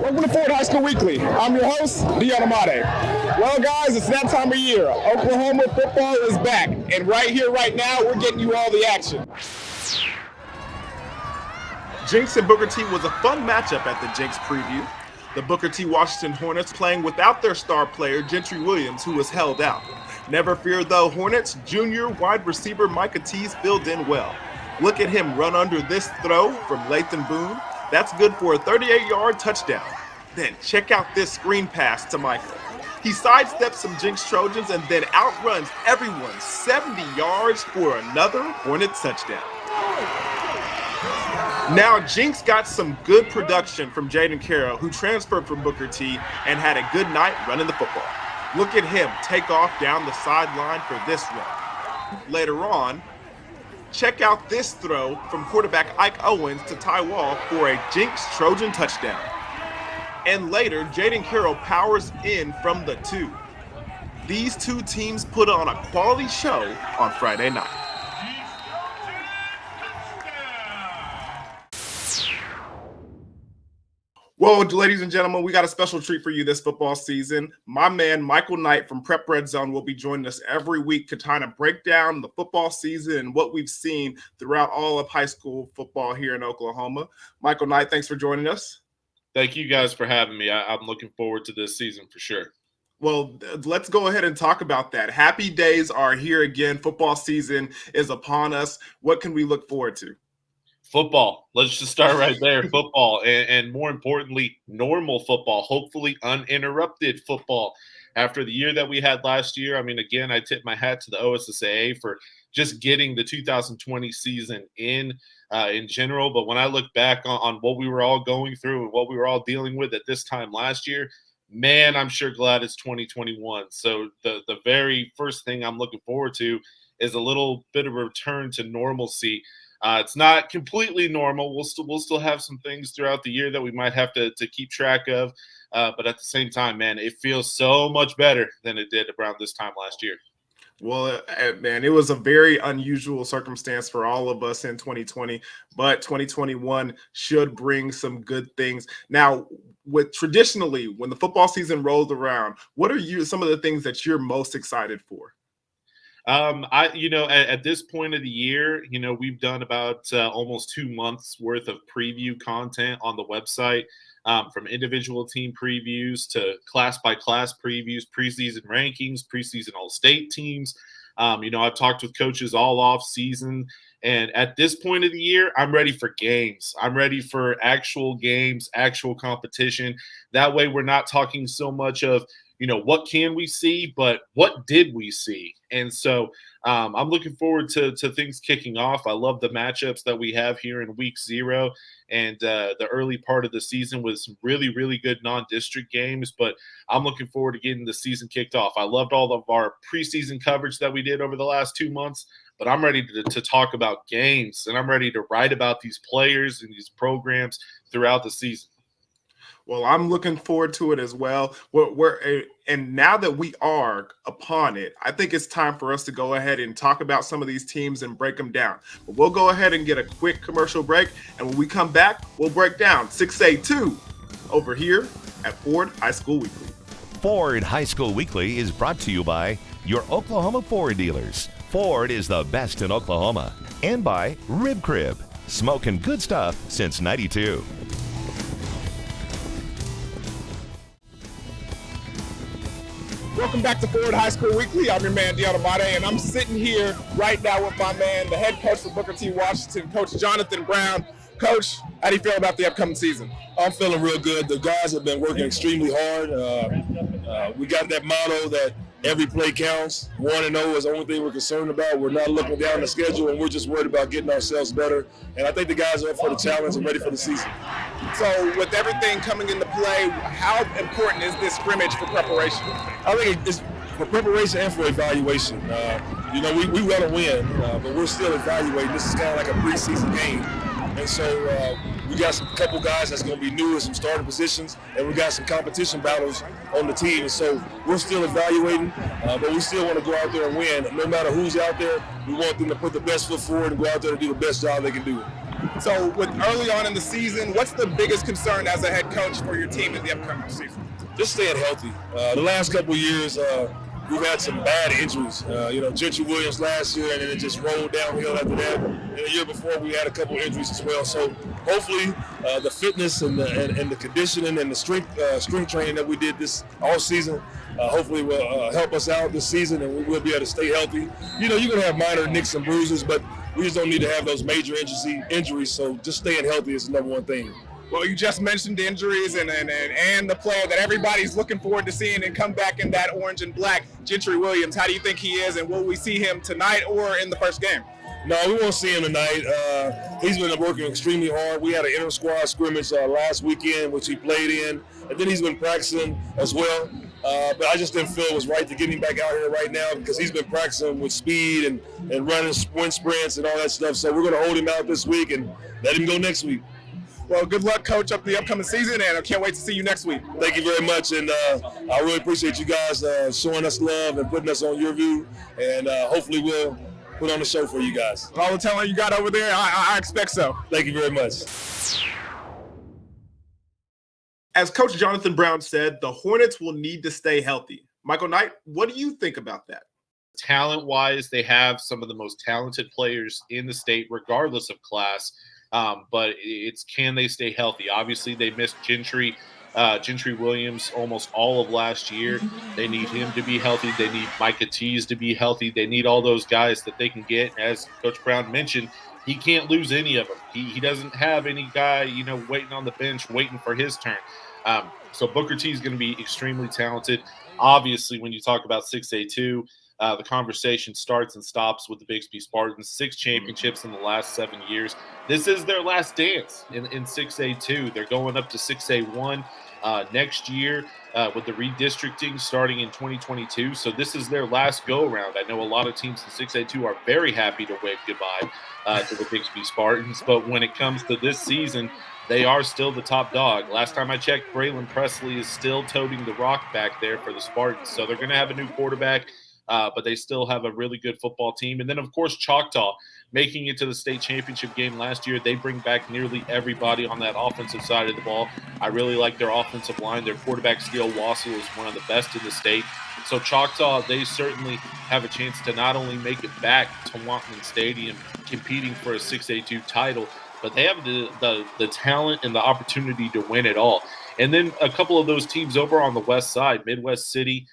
Welcome to Ford High School Weekly. I'm your host, Deion Imade. Well, guys, it's that time of year. Oklahoma football is back, and right here, right now, we're getting you all the action. Jenks and Booker T was a fun matchup at the Jenks Preview. The Booker T Washington Hornets playing without their star player, Gentry Williams, who was held out. Never fear, though, Hornets junior wide receiver Micah Tease filled in well. Look at him run under this throw from Lathan Boone. That's good for a 38-yard touchdown. Then check out this screen pass to Micah. He sidesteps some Jenks Trojans and then outruns everyone 70 yards for another Hornets touchdown. Now, Jenks got some good production from Jaden Carroll, who transferred from Booker T and had a good night running the football. Look at him take off down the sideline for this run. Later on, check out this throw from quarterback Ike Owens to Ty Wall for a Jenks Trojan touchdown. And later, Jaden Carroll powers in from the 2. These two teams put on a quality show on Friday night. Well, ladies and gentlemen, we got a special treat for you this football season. My man, Michael Knight from Prep Redzone will be joining us every week to kind of break down the football season and what we've seen throughout all of high school football here in Oklahoma. Michael Knight, thanks for joining us. Thank you guys for having me. I'm looking forward to this season for sure. Well, let's go ahead and talk about that. Happy days are here again. Football season is upon us. What can we look forward to? Football. Let's just start right there. Football, and more importantly, normal football, hopefully uninterrupted football. After the year that we had last year, I mean, again, I tip my hat to the OSSAA for just getting the 2020 season in general. But when I look back on what we were all going through and what we were all dealing with at this time last year, man, I'm sure glad it's 2021. So the very first thing I'm looking forward to is a little bit of a return to normalcy. It's not completely normal. We'll still have some things throughout the year that we might have to keep track of. But at the same time, man, it feels so much better than it did around this time last year. Well, man, it was a very unusual circumstance for all of us in 2020, but 2021 should bring some good things. Now, traditionally, when the football season rolls around, what are some of the things that you're most excited for? At this point of the year, we've done about almost 2 months worth of preview content on the website, from individual team previews to class by class previews, preseason rankings, preseason all-state teams. I've talked with coaches all off season, and at this point of the year, I'm ready for games. I'm ready for actual games, actual competition. That way we're not talking so much of, what can we see, but what did we see? And so I'm looking forward to things kicking off. I love the matchups that we have here in week 0 and the early part of the season with some really, really good non-district games, but I'm looking forward to getting the season kicked off. I loved all of our preseason coverage that we did over the last 2 months, but I'm ready to talk about games, and I'm ready to write about these players and these programs throughout the season. Well, I'm looking forward to it as well. And now that we are upon it, I think it's time for us to go ahead and talk about some of these teams and break them down. But we'll go ahead and get a quick commercial break, and when we come back, we'll break down 6A2 over here at Ford High School Weekly. Ford High School Weekly is brought to you by your Oklahoma Ford dealers. Ford is the best in Oklahoma. And by Rib Crib, smoking good stuff since '92. Welcome back to Ford High School Weekly. I'm your man, Deion Imade, and I'm sitting here right now with my man, the head coach of Booker T Washington, Coach Jonathan Brown. Coach, how do you feel about the upcoming season? I'm feeling real good. The guys have been working extremely hard. We got that motto that every play counts. 1-0 is the only thing we're concerned about. We're not looking down the schedule, and we're just worried about getting ourselves better. And I think the guys are up for the challenge and ready for the season. So with everything coming into play, how important is this scrimmage for preparation? I think it's for preparation and for evaluation. We want to win, but we're still evaluating. This is kind of like a preseason game. And so we got some couple guys that's going to be new in some starting positions, and we got some competition battles on the team. And so we're still evaluating, but we still want to go out there and win. No matter who's out there, we want them to put the best foot forward and go out there and do the best job they can do. So with early on in the season, what's the biggest concern as a head coach for your team in the upcoming season? Just staying healthy. The last couple of years, we've had some bad injuries. Gentry Williams last year, and then it just rolled downhill after that. And the year before, we had a couple injuries as well. So hopefully, the fitness and the conditioning and the strength training that we did this all season, hopefully will help us out this season, and we'll be able to stay healthy. You're going to have minor nicks and bruises, but we just don't need to have those major injuries. So just staying healthy is the number one thing. Well, you just mentioned injuries and the player that everybody's looking forward to seeing and come back in that orange and black, Gentry Williams. How do you think he is, and will we see him tonight or in the first game? No, we won't see him tonight. He's been working extremely hard. We had an inter-squad scrimmage last weekend, which he played in, and then he's been practicing as well. But I just didn't feel it was right to get him back out here right now because he's been practicing with speed and running wind sprints and all that stuff. So we're going to hold him out this week and let him go next week. Well, good luck, Coach, up the upcoming season, and I can't wait to see you next week. Thank you very much, and I really appreciate you guys showing us love and putting us on your view, and hopefully we'll put on the show for you guys. All the talent you got over there, I expect so. Thank you very much. As Coach Jonathan Brown said, the Hornets will need to stay healthy. Michael Knight, what do you think about that? Talent-wise, they have some of the most talented players in the state, regardless of class. But it's can they stay healthy? Obviously, they missed Gentry Williams almost all of last year. They need him to be healthy. They need Micah Tease to be healthy. They need all those guys that they can get. As Coach Brown mentioned, he can't lose any of them. He doesn't have any guy, waiting on the bench, waiting for his turn. So Booker T is going to be extremely talented. Obviously, when you talk about 6A2, the conversation starts and stops with the Bixby Spartans. 6 championships in the last 7 years. This is their last dance in 6A2. They're going up to 6A1 next year with the redistricting starting in 2022. So this is their last go-around. I know a lot of teams in 6A2 are very happy to wave goodbye to the Bixby Spartans. But when it comes to this season, they are still the top dog. Last time I checked, Braylon Presley is still toting the rock back there for the Spartans. So they're going to have a new quarterback. But they still have a really good football team. And then, of course, Choctaw making it to the state championship game last year. They bring back nearly everybody on that offensive side of the ball. I really like their offensive line. Their quarterback, Steele Wassel, is one of the best in the state. So Choctaw, they certainly have a chance to not only make it back to Wantlin Stadium competing for a 6A2 title, but they have the talent and the opportunity to win it all. And then a couple of those teams over on the west side, Midwest City,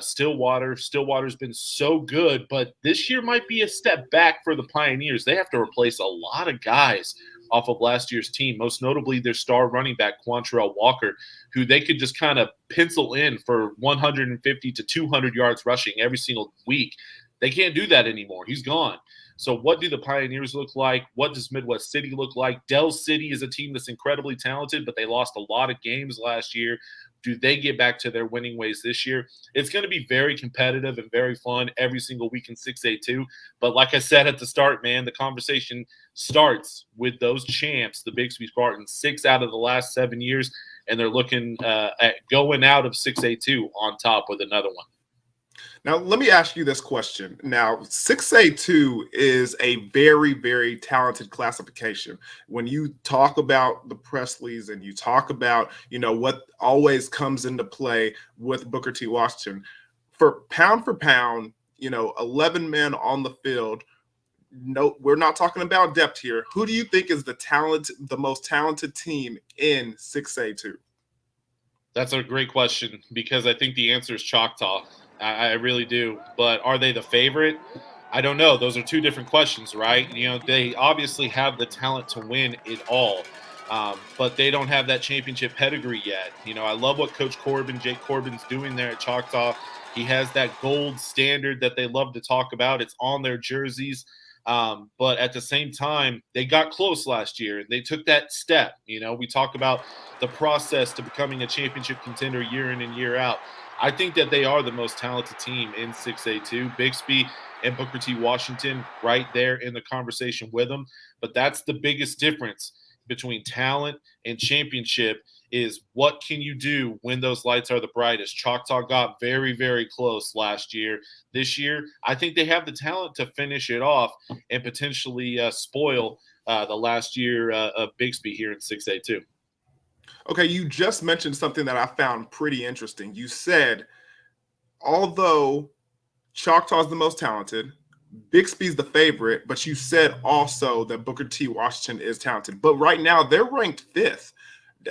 Stillwater's been so good, but this year might be a step back for the Pioneers. They have to replace a lot of guys off of last year's team, most notably their star running back, Quantrell Walker, who they could just kind of pencil in for 150 to 200 yards rushing every single week. They can't do that anymore. He's gone. So what do the Pioneers look like? What does Midwest City look like? Dell City is a team that's incredibly talented, but they lost a lot of games last year. Do they get back to their winning ways this year? It's going to be very competitive and very fun every single week in 6A2. But like I said at the start, man, the conversation starts with those champs, the Bixby Spartans, 6 out of the last 7 years, and they're looking at going out of 6A2 on top with another one. Now, let me ask you this question. Now, 6A2 is a very, very talented classification. When you talk about the Presleys and you talk about, what always comes into play with Booker T. Washington, for pound, 11 men on the field, no, we're not talking about depth here. Who do you think is the most talented team in 6A2? That's a great question because I think the answer is Choctaw. I really do. But are they the favorite? I don't know. Those are two different questions, right? They obviously have the talent to win it all, but they don't have that championship pedigree yet. I love what Coach Jake Corbin's doing there at Choctaw. He has that gold standard that they love to talk about. It's on their jerseys. But at the same time, they got close last year. They took that step. We talk about the process to becoming a championship contender year in and year out. I think that they are the most talented team in 6A2. Bixby and Booker T. Washington right there in the conversation with them. But that's the biggest difference between talent and championship is what can you do when those lights are the brightest. Choctaw got very, very close last year. This year, I think they have the talent to finish it off and potentially spoil the last year of Bixby here in 6A too. Okay, you just mentioned something that I found pretty interesting. You said, although Choctaw is the most talented, Bixby's the favorite, but you said also that Booker T. Washington is talented. But right now, they're ranked 5th.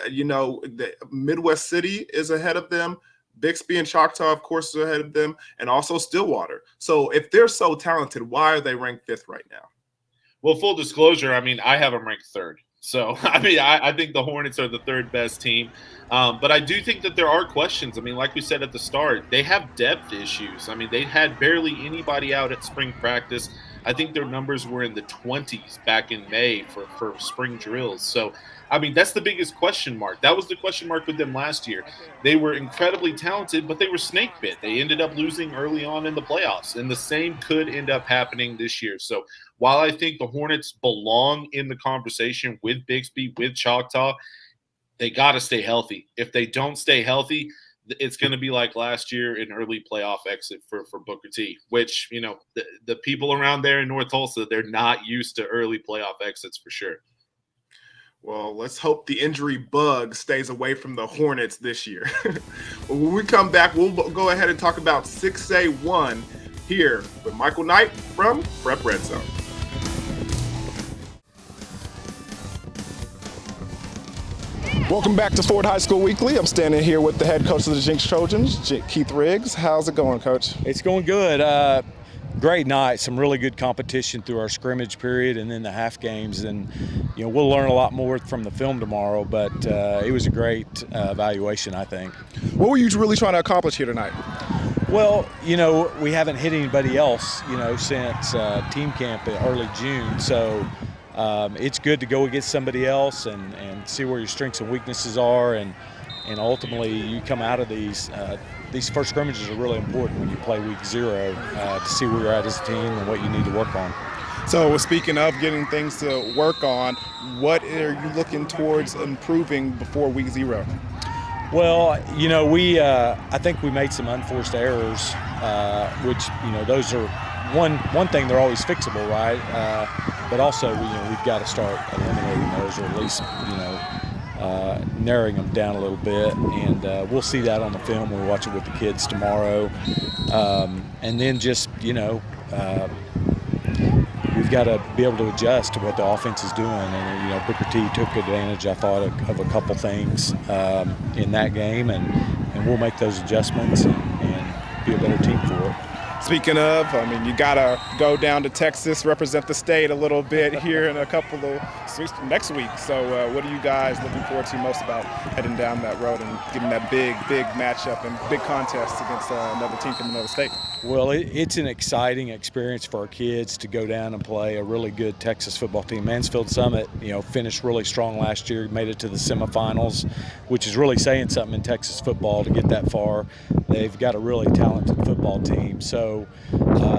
You know, the Midwest City is ahead of them. Bixby and Choctaw, of course, are ahead of them, and also Stillwater. So if they're so talented, why are they ranked 5th right now? Well, full disclosure, I mean, I have them ranked 3rd. So, I mean, I think the Hornets are the 3rd best team. But I do think that there are questions. I mean, like we said at the start, they have depth issues. I mean, they had barely anybody out at spring practice. I think their numbers were in the 20s back in May for spring drills. So, I mean, that's the biggest question mark. That was the question mark with them last year. They were incredibly talented, but they were snake bit. They ended up losing early on in the playoffs, and the same could end up happening this year. So while I think the Hornets belong in the conversation with Bixby, with Choctaw, they got to stay healthy. If they don't stay healthy, it's going to be like last year, an early playoff exit for Booker T, which, you know, the people around there in North Tulsa, they're not used to early playoff exits for sure. Well, let's hope the injury bug stays away from the Hornets this year. When we come back, we'll go ahead and talk about 6A1 here with Michael Knight from Prep Redzone. Welcome back to Ford High School Weekly. I'm standing here with the head coach of the Jenks Trojans, Keith Riggs. How's it going, Coach? It's going good. Great night. Some really good competition through our scrimmage period and then the half games. And, you know, we'll learn a lot more from the film tomorrow, but it was a great evaluation, I think. What were you really trying to accomplish here tonight? Well, you know, we haven't hit anybody else, you know, since team camp in early June. So it's good to go against somebody else and see where your strengths and weaknesses are. And ultimately, you come out of these first scrimmages are really important when you play week 0 to see where you're at as a team and what you need to work on. So speaking of getting things to work on, what are you looking towards improving before week 0? Well, you know, I think we made some unforced errors, which, you know, those are one thing, they're always fixable, right? But also, we've got to start eliminating those, or at least, you know, narrowing them down a little bit, and we'll see that on the film when we watch it with the kids tomorrow. And then just, you know, we've got to be able to adjust to what the offense is doing. And, you know, Booker T took advantage, I thought, of a couple things in that game, and we'll make those adjustments and be a better team for it. Speaking of, I mean, you got to go down to Texas, represent the state a little bit here in a couple of next week. So what are you guys looking forward to most about heading down that road and getting that big matchup and big contest against another team from another state? Well, it's an exciting experience for our kids to go down and play a really good Texas football team. Mansfield Summit, you know, finished really strong last year, made it to the semifinals, which is really saying something in Texas football to get that far. They've got a really talented football team. So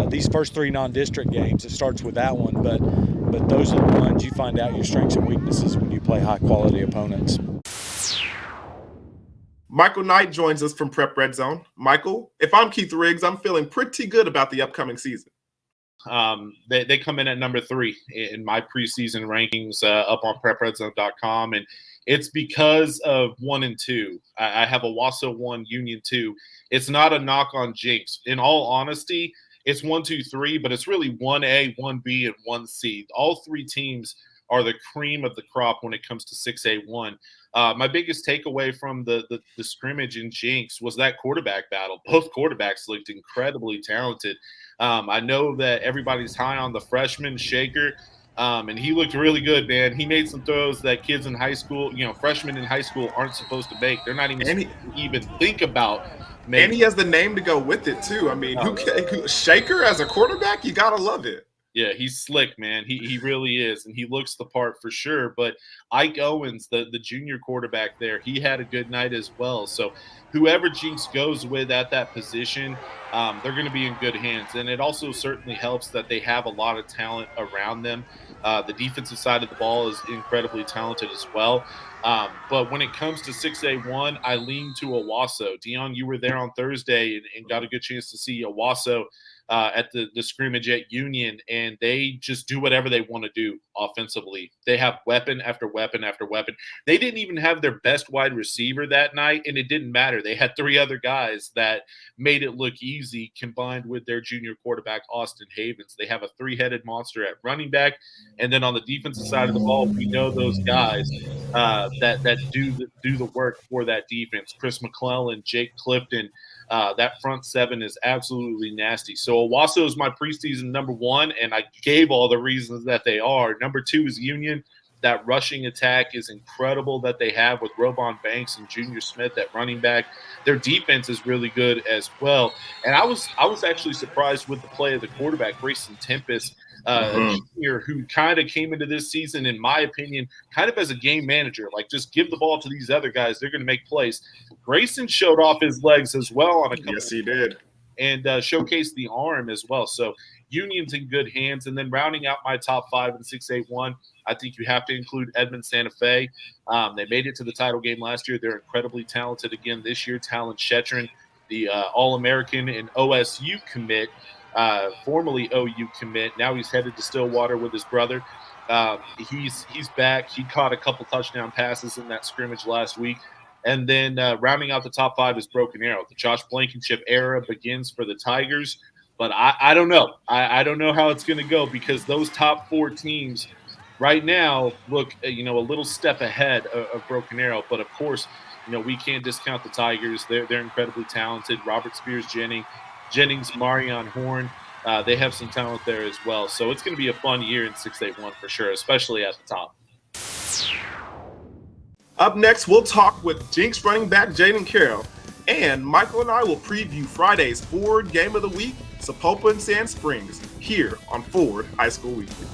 these first 3 non-district games, it starts with that one, but those are the ones you find out your strengths and weaknesses when you play high-quality opponents. Michael Knight joins us from Prep Redzone. Michael, if I'm Keith Riggs, I'm feeling pretty good about the upcoming season. They come in at number 3 in my preseason rankings up on PrepRedzone.com, and it's because of 1 and 2. I have Owasso 1, Union 2. It's not a knock on Jenks. In all honesty, it's 1, 2, 3, but it's really 1A, 1B, and 1C. All 3 teams are the cream of the crop when it comes to 6A1. My biggest takeaway from the scrimmage in Jenks was that quarterback battle. Both quarterbacks looked incredibly talented. I know that everybody's high on the freshman, Shaker, and he looked really good, man. He made some throws that kids in high school, you know, freshmen in high school aren't supposed to make. They're not even think about making. And he has the name to go with it, too. I mean, Shaker as a quarterback, you got to love it. Yeah, he's slick, man. He really is, and he looks the part for sure. But Ike Owens, the junior quarterback there, he had a good night as well. So whoever Jenks goes with at that position, they're going to be in good hands. And it also certainly helps that they have a lot of talent around them. The defensive side of the ball is incredibly talented as well. But when it comes to 6A1, I lean to Owasso. Deion, you were there on Thursday and got a good chance to see Owasso. at the scrimmage at Union, and they just do whatever they want to do offensively. They have weapon after weapon after weapon. They didn't even have their best wide receiver that night, and it didn't matter. They had 3 other guys that made it look easy, combined with their junior quarterback, Austin Havens. They have a 3-headed monster at running back, and then on the defensive side of the ball, we know those guys that do the work for that defense. Chris McClellan, Jake Clifton. That front 7 is absolutely nasty. So Owasso is my preseason number 1, and I gave all the reasons that they are. Number 2 is Union. That rushing attack is incredible that they have with Robon Banks and Junior Smith at running back. Their defense is really good as well. And I was actually surprised with the play of the quarterback, Grayson Tempest, junior, who kind of came into this season, in my opinion, kind of as a game manager. Like, just give the ball to these other guys. They're going to make plays. Grayson showed off his legs as well on a couple. Yes, he did. And showcased the arm as well. So Union's in good hands. And then rounding out my top 5 in 6A1, I think you have to include Edmond Santa Fe. They made it to the title game last year. They're incredibly talented again this year. Talon Shetron, the All-American and OSU commit, formerly OU commit. Now he's headed to Stillwater with his brother. He's back. He caught a couple touchdown passes in that scrimmage last week. And then rounding out the top 5 is Broken Arrow. The Josh Blankenship era begins for the Tigers. But I don't know. I don't know how it's going to go, because those top 4 teams right now look, a little step ahead of Broken Arrow. But, of course, we can't discount the Tigers. They're incredibly talented. Robert Spears-Jennings, Marion Horn. They have some talent there as well. So it's going to be a fun year in 6A1 for sure, especially at the top. Up next, we'll talk with Jenks running back Jaden Carroll, and Michael and I will preview Friday's Forward Game of the Week, Sapulpa and Sand Springs, here on Forward High School Weekly.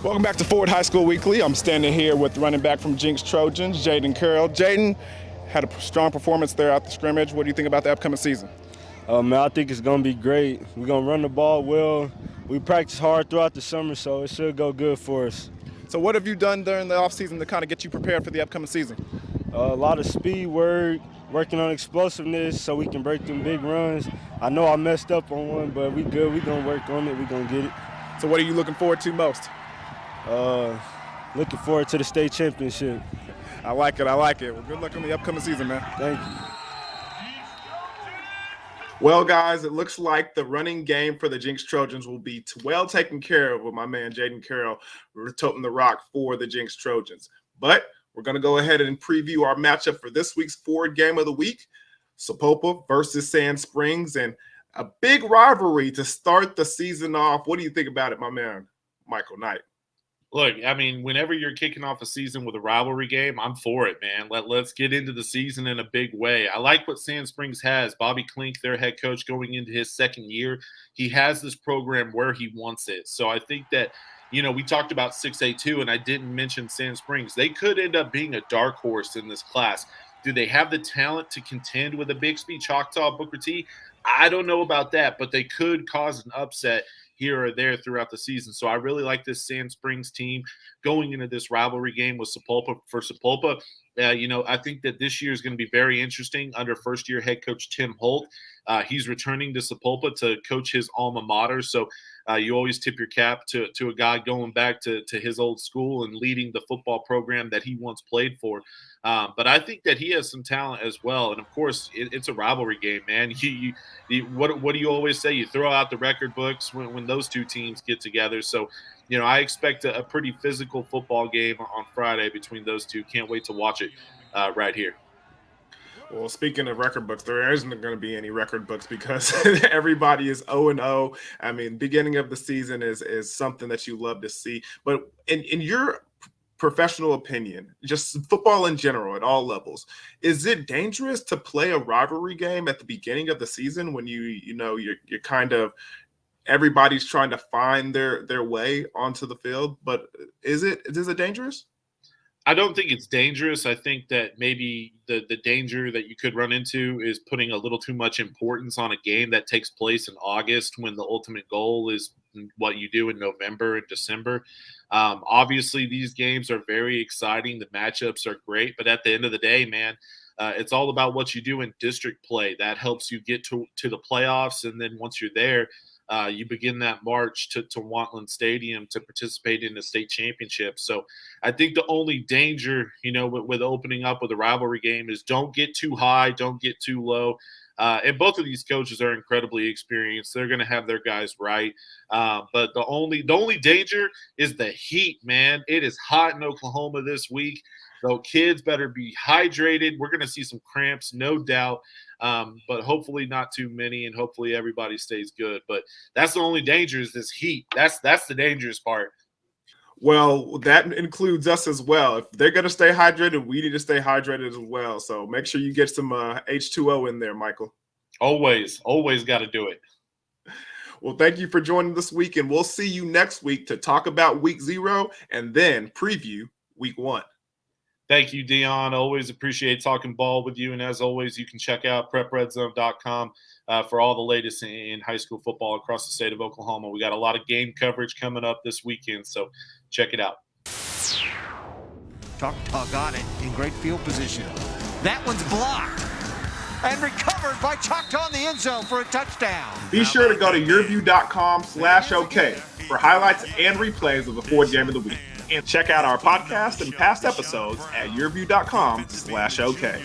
Welcome back to Forward High School Weekly. I'm standing here with running back from Jenks Trojans, Jaden Carroll. Jaden had a strong performance there at the scrimmage. What do you think about the upcoming season? Man, I think it's going to be great. We're going to run the ball well. We practice hard throughout the summer, so it should go good for us. So what have you done during the offseason to kind of get you prepared for the upcoming season? A lot of speed work, working on explosiveness so we can break them big runs. I know I messed up on one, but we good. We're going to work on it. We're going to get it. So what are you looking forward to most? Looking forward to the state championship. I like it. Well, good luck on the upcoming season, man. Thank you. Well, guys, it looks like the running game for the Jenks Trojans will be well taken care of with my man Jaden Carroll toting the rock for the Jenks Trojans. But we're going to go ahead and preview our matchup for this week's Forward Game of the Week, Sapulpa versus Sand Springs, and a big rivalry to start the season off. What do you think about it, my man Michael Knight? Look, I mean, whenever you're kicking off a season with a rivalry game, I'm for it, man. Let's get into the season in a big way. I like what Sand Springs has. Bobby Klink, their head coach, going into his second year, he has this program where he wants it. So I think that, we talked about 6A2, and I didn't mention Sand Springs. They could end up being a dark horse in this class. Do they have the talent to contend with a Bixby, Choctaw, Booker T? I don't know about that, but they could cause an upset here or there throughout the season. So I really like this Sand Springs team going into this rivalry game with Sapulpa. For Sapulpa, I think that this year is going to be very interesting under first-year head coach Tim Holt. He's returning to Sapulpa to coach his alma mater. So you always tip your cap to a guy going back to his old school and leading the football program that he once played for. But I think that he has some talent as well. And, of course, it's a rivalry game, man. What do you always say? You throw out the record books when those two teams get together. So, I expect a pretty physical football game on Friday between those two. Can't wait to watch it right here. Well, speaking of record books, there isn't going to be any record books because everybody is 0-0. I mean, beginning of the season is something that you love to see. But in your professional opinion, just football in general at all levels, is it dangerous to play a rivalry game at the beginning of the season when you're kind of everybody's trying to find their way onto the field? But is it dangerous? I don't think it's dangerous. I think that maybe the danger that you could run into is putting a little too much importance on a game that takes place in August when the ultimate goal is what you do in November and December. Obviously, these games are very exciting. The matchups are great. But at the end of the day, man, It's all about what you do in district play. That helps you get to the playoffs, and then once you're there, you begin that march to Wantland Stadium to participate in the state championship. So I think the only danger, with opening up with a rivalry game is don't get too high, don't get too low. And both of these coaches are incredibly experienced. They're going to have their guys right. But the only danger is the heat, man. It is hot in Oklahoma this week. So kids better be hydrated. We're going to see some cramps, no doubt. But hopefully not too many, and hopefully everybody stays good. But that's the only danger is this heat. That's the dangerous part. Well, that includes us as well. If they're going to stay hydrated, we need to stay hydrated as well. So make sure you get some H2O in there, Michael. Always got to do it. Well, thank you for joining this week, and we'll see you next week to talk about Week 0 and then preview Week 1. Thank you, Deion. Always appreciate talking ball with you. And as always, you can check out PrepRedzone.com for all the latest in high school football across the state of Oklahoma. We got a lot of game coverage coming up this weekend, so check it out. Tug on it in great field position. That one's blocked and recovered by Choctaw in the end zone for a touchdown. Be sure to go to yourview.com/OK for highlights and replays of the Ford Game of the Week. And check out our podcast and past episodes at yourview.com/OK.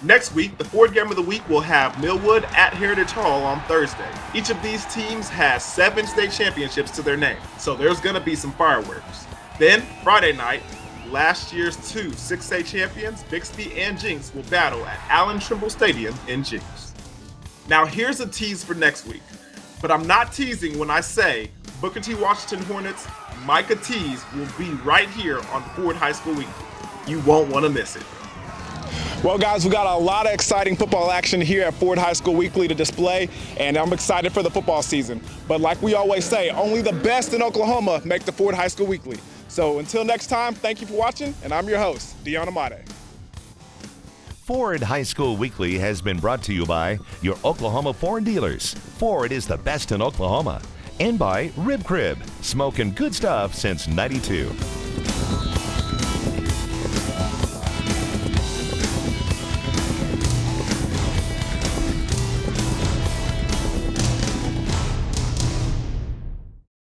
Next week, the Ford Game of the Week will have Millwood at Heritage Hall on Thursday. Each of these teams has 7 state championships to their name, so there's going to be some fireworks. Then, Friday night, last year's 2 6A champions, Bixby and Jenks, will battle at Allen Trimble Stadium in Jenks. Now, here's a tease for next week, but I'm not teasing when I say Booker T. Washington Hornets Micah Tees will be right here on Ford High School Weekly. You won't want to miss it. Well, guys, we got a lot of exciting football action here at Ford High School Weekly to display, and I'm excited for the football season. But like we always say, only the best in Oklahoma make the Ford High School Weekly. So until next time, thank you for watching, and I'm your host, Deion Imade. Ford High School Weekly has been brought to you by your Oklahoma Ford dealers. Ford is the best in Oklahoma. And by Rib Crib, smoking good stuff since '92.